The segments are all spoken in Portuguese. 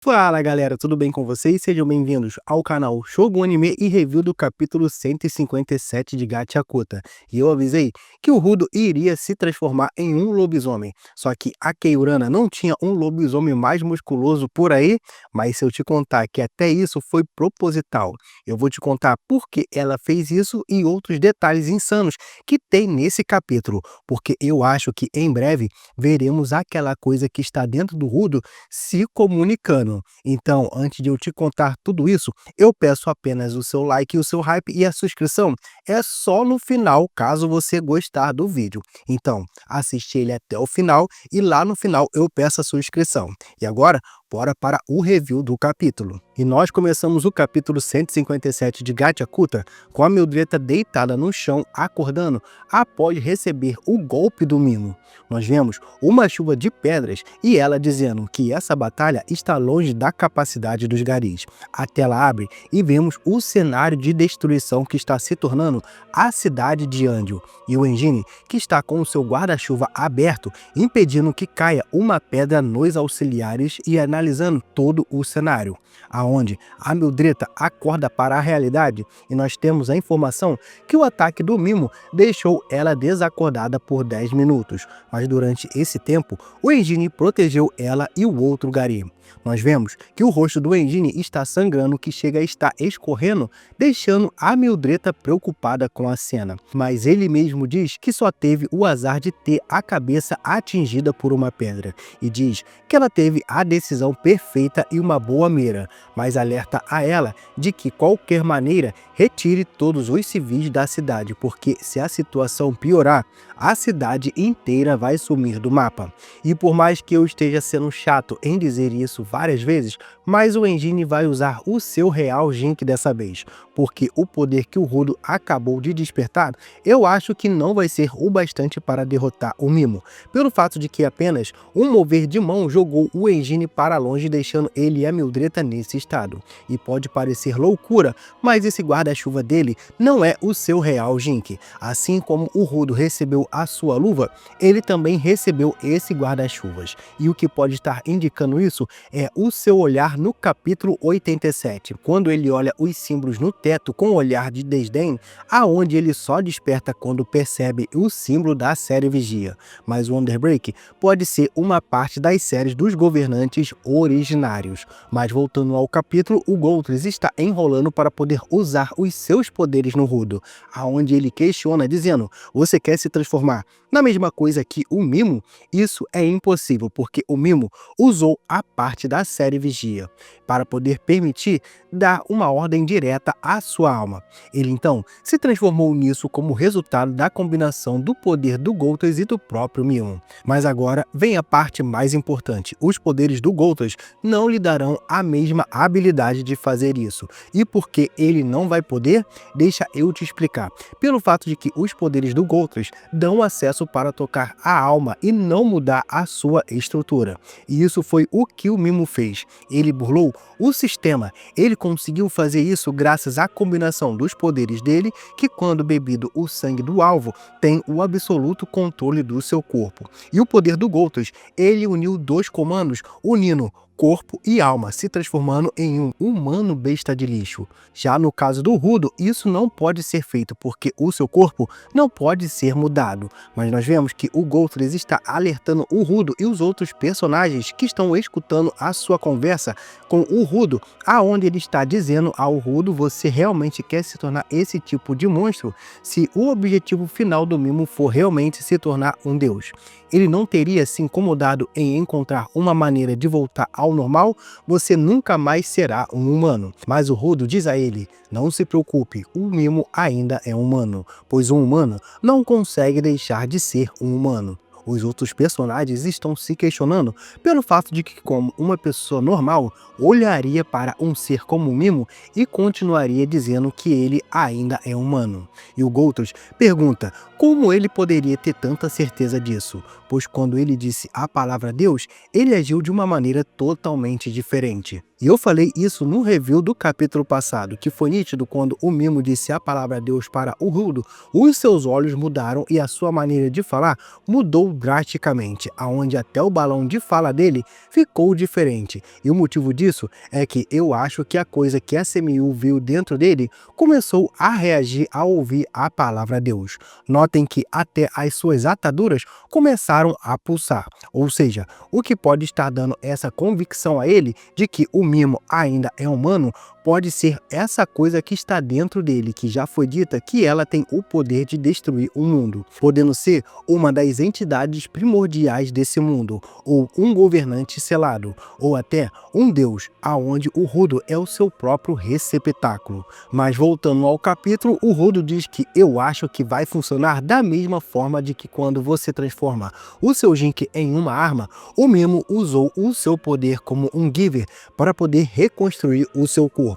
Fala galera, tudo bem com vocês? Sejam bem-vindos ao canal Shogun Anime e review do capítulo 157 de Gachakuta. E eu avisei que o Rudo iria se transformar em um lobisomem. Só que a Keiurana não tinha um lobisomem mais musculoso por aí, mas se eu te contar que até isso foi proposital, eu vou te contar por que ela fez isso e outros detalhes insanos que tem nesse capítulo, porque eu acho que em breve veremos aquela coisa que está dentro do Rudo se comunicando. Então, antes de eu te contar tudo isso, eu peço apenas o seu like, o seu hype e a sua inscrição. É só no final, caso você gostar do vídeo. Então, assiste ele até o final e lá no final eu peço a sua inscrição. E agora, bora para o review do capítulo. E nós começamos o capítulo 157 de Gachakuta com a Mildreta deitada no chão, acordando após receber o golpe do Mimo. Nós vemos uma chuva de pedras e ela dizendo que essa batalha está longe da capacidade dos garis. A tela abre e vemos o cenário de destruição que está se tornando a cidade de Andio. E o Engine, que está com o seu guarda-chuva aberto, impedindo que caia uma pedra nos auxiliares e analisando todo o cenário. Aonde a Mildreta acorda para a realidade e nós temos a informação que o ataque do Mimo deixou ela desacordada por 10 minutos. Mas durante esse tempo, o Engine protegeu ela e o outro gari. Nós vemos que o rosto do Engine está sangrando, que chega a estar escorrendo, deixando a Mildreta preocupada com a cena. Mas ele mesmo diz que só teve o azar de ter a cabeça atingida por uma pedra, e diz que ela teve a decisão perfeita e uma boa mira, mas alerta a ela de que qualquer maneira retire todos os civis da cidade, porque se a situação piorar, a cidade inteira vai sumir do mapa. E por mais que eu esteja sendo chato em dizer isso várias vezes, mas o Engine vai usar o seu real Jink dessa vez, porque o poder que o Rudo acabou de despertar, eu acho que não vai ser o bastante para derrotar o Mimo, pelo fato de que apenas um mover de mão jogou o Engine para longe, deixando ele e a Mildreta nesse estado. E pode parecer loucura, mas esse guarda-chuva dele não é o seu real Jink. Assim como o Rudo recebeu a sua luva, ele também recebeu esse guarda-chuvas. E o que pode estar indicando isso é o seu olhar no capítulo 87, quando ele olha os símbolos no teto com um olhar de desdém, aonde ele só desperta quando percebe o símbolo da série Vigia. Mas o Underbreak pode ser uma parte das séries dos governantes originários. Mas voltando ao capítulo, o Goltris está enrolando para poder usar os seus poderes no Rudo, aonde ele questiona dizendo: você quer se transformar na mesma coisa que o Mimo? Isso é impossível, porque o Mimo usou a parte da série Vigia para poder permitir dar uma ordem direta à sua alma. Ele então se transformou nisso como resultado da combinação do poder do Goltris e do próprio Mimo. Mas agora vem a parte mais importante: os poderes do Goltris não lhe darão a mesma habilidade de fazer isso. E por que ele não vai poder? Deixa eu te explicar. Pelo fato de que os poderes do Goltris dão acesso para tocar a alma e não mudar a sua estrutura. E isso foi o que o Mimo fez. Ele burlou o sistema. Ele conseguiu fazer isso graças à combinação dos poderes dele, que quando bebido o sangue do alvo, tem o absoluto controle do seu corpo. E o poder do Goltris, ele uniu dois comandos, unindo corpo e alma, se transformando em um humano besta de lixo. Já no caso do Rudo, isso não pode ser feito, porque o seu corpo não pode ser mudado. Mas nós vemos que o Goltris está alertando o Rudo e os outros personagens que estão escutando a sua conversa com o Rudo, aonde ele está dizendo ao Rudo: você realmente quer se tornar esse tipo de monstro? Se o objetivo final do Mimo for realmente se tornar um deus, ele não teria se incomodado em encontrar uma maneira de voltar ao normal? Você nunca mais será um humano. Mas o Rudo diz a ele: não se preocupe, o Mimo ainda é humano, pois um humano não consegue deixar de ser um humano. Os outros personagens estão se questionando pelo fato de que, como uma pessoa normal, olharia para um ser como o Mimo e continuaria dizendo que ele ainda é humano. E o Goltris pergunta como ele poderia ter tanta certeza disso, pois quando ele disse a palavra Deus, ele agiu de uma maneira totalmente diferente. E eu falei isso no review do capítulo passado, que foi nítido quando o Mimo disse a palavra Deus para o Rudo, os seus olhos mudaram e a sua maneira de falar mudou mudou drasticamente, aonde até o balão de fala dele ficou diferente. E o motivo disso é que eu acho que a coisa que a Semiu viu dentro dele começou a reagir ao ouvir a palavra Deus. Notem que até as suas ataduras começaram a pulsar, ou seja, o que pode estar dando essa convicção a ele de que o Mimo ainda é humano pode ser essa coisa que está dentro dele, que já foi dita que ela tem o poder de destruir o mundo, podendo ser uma das entidades primordiais desse mundo, ou um governante selado, ou até um deus, aonde o Rudo é o seu próprio receptáculo. Mas voltando ao capítulo, o Rudo diz que eu acho que vai funcionar da mesma forma de que quando você transforma o seu Jink em uma arma, o Mimo usou o seu poder como um giver para poder reconstruir o seu corpo.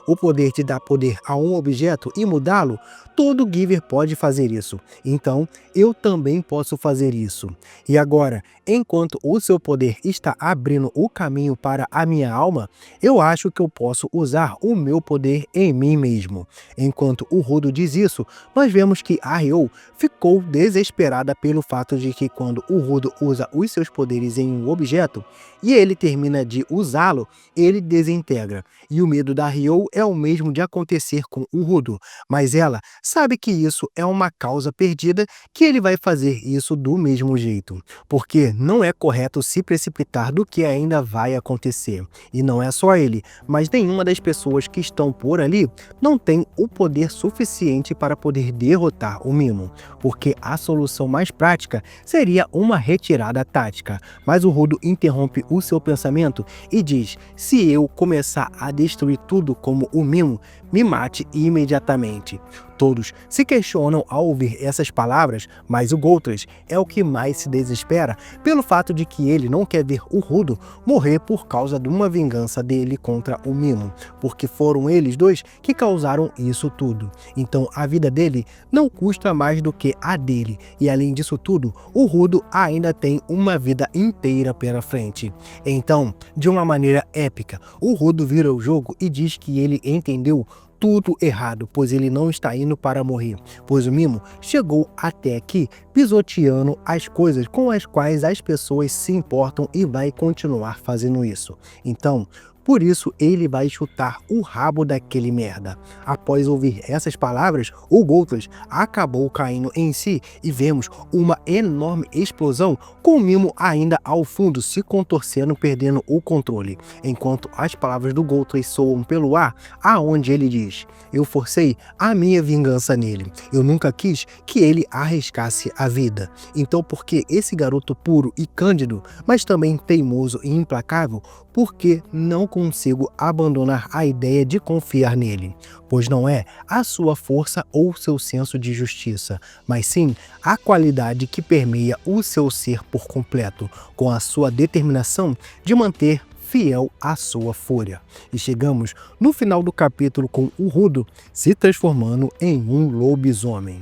O poder de dar poder a um objeto e mudá-lo, todo giver pode fazer isso. Então, eu também posso fazer isso. E agora, enquanto o seu poder está abrindo o caminho para a minha alma, eu acho que eu posso usar o meu poder em mim mesmo. Enquanto o Rudo diz isso, nós vemos que a Ryo ficou desesperada pelo fato de que quando o Rudo usa os seus poderes em um objeto e ele termina de usá-lo, ele desintegra. E o medo da Ryo é o mesmo de acontecer com o Rudo, mas ela sabe que isso é uma causa perdida, que ele vai fazer isso do mesmo jeito, porque não é correto se precipitar do que ainda vai acontecer. E não é só ele, mas nenhuma das pessoas que estão por ali não tem o poder suficiente para poder derrotar o Mimo, porque a solução mais prática seria uma retirada tática. Mas o Rudo interrompe o seu pensamento e diz: se eu começar a destruir tudo como o Mimo, me mate imediatamente. Todos se questionam ao ouvir essas palavras, mas o Goltras é o que mais se desespera pelo fato de que ele não quer ver o Rudo morrer por causa de uma vingança dele contra o Mimo, porque foram eles dois que causaram isso tudo. Então a vida dele não custa mais do que a dele, e além disso tudo, o Rudo ainda tem uma vida inteira pela frente. Então, de uma maneira épica, o Rudo vira o jogo e diz que ele entendeu tudo errado, pois ele não está indo para morrer, pois o Mimo chegou até aqui pisoteando as coisas com as quais as pessoas se importam e vai continuar fazendo isso. Então, por isso ele vai chutar o rabo daquele merda. Após ouvir essas palavras, o Goltras acabou caindo em si e vemos uma enorme explosão com o Mimo ainda ao fundo se contorcendo, perdendo o controle, enquanto as palavras do Goltras soam pelo ar, aonde ele diz: eu forcei a minha vingança nele, eu nunca quis que ele arriscasse a vida. Então por que esse garoto puro e cândido, mas também teimoso e implacável, porque não consigo abandonar a ideia de confiar nele, pois não é a sua força ou seu senso de justiça, mas sim a qualidade que permeia o seu ser por completo, com a sua determinação de manter fiel à sua fúria. E chegamos no final do capítulo com o Rudo se transformando em um lobisomem.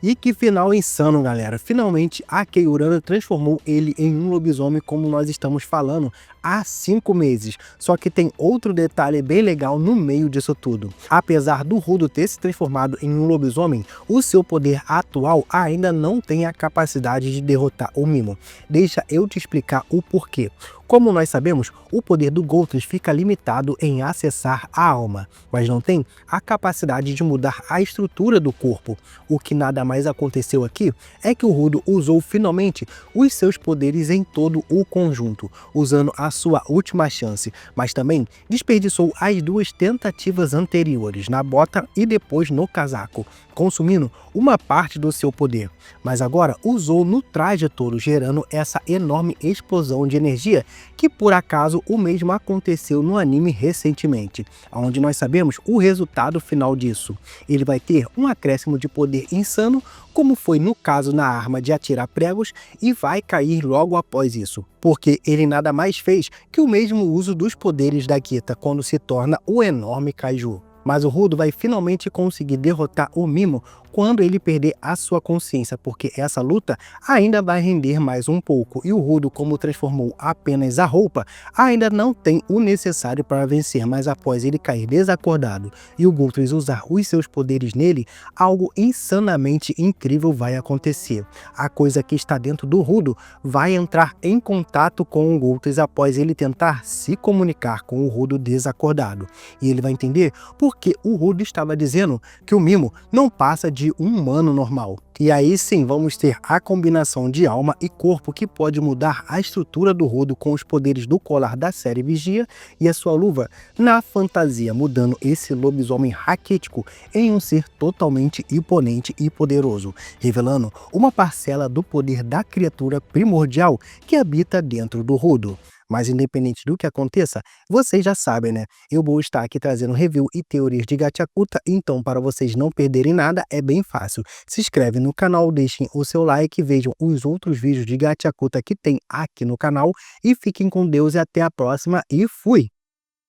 E que final insano, galera. Finalmente a Kei Urana transformou ele em um lobisomem, como nós estamos falando há 5 meses. Só que tem outro detalhe bem legal no meio disso tudo. Apesar do Rudo ter se transformado em um lobisomem, o seu poder atual ainda não tem a capacidade de derrotar o Mimo. Deixa eu te explicar o porquê. Como nós sabemos, o poder do Goltras fica limitado em acessar a alma, mas não tem a capacidade de mudar a estrutura do corpo. O que nada mais aconteceu aqui é que o Rudo usou finalmente os seus poderes em todo o conjunto, usando a sua última chance, mas também desperdiçou as 2 tentativas anteriores, na bota e depois no casaco, consumindo uma parte do seu poder, mas agora usou no traje todo, gerando essa enorme explosão de energia que por acaso o mesmo aconteceu no anime recentemente, onde nós sabemos o resultado final disso. Ele vai ter um acréscimo de poder insano, como foi no caso na arma de atirar pregos, e vai cair logo após isso, porque ele nada mais fez que o mesmo uso dos poderes da Kita quando se torna o enorme Kaiju. Mas o Rudo vai finalmente conseguir derrotar o Mimo quando ele perder a sua consciência, porque essa luta ainda vai render mais um pouco, e o Rudo, como transformou apenas a roupa, ainda não tem o necessário para vencer, mas após ele cair desacordado e o Goltris usar os seus poderes nele, algo insanamente incrível vai acontecer. A coisa que está dentro do Rudo vai entrar em contato com o Goltris após ele tentar se comunicar com o Rudo desacordado. E ele vai entender por que o Rudo estava dizendo que o Mimo não passa de um humano normal. E aí sim vamos ter a combinação de alma e corpo que pode mudar a estrutura do Rudo com os poderes do colar da série Vigia e a sua luva na fantasia, mudando esse lobisomem raquítico em um ser totalmente imponente e poderoso, revelando uma parcela do poder da criatura primordial que habita dentro do Rudo. Mas independente do que aconteça, vocês já sabem, né? Eu vou estar aqui trazendo review e teorias de Gachakuta, então para vocês não perderem nada é bem fácil. Se inscreve no canal, deixem o seu like, vejam os outros vídeos de Gachakuta que tem aqui no canal e fiquem com Deus e até a próxima e fui!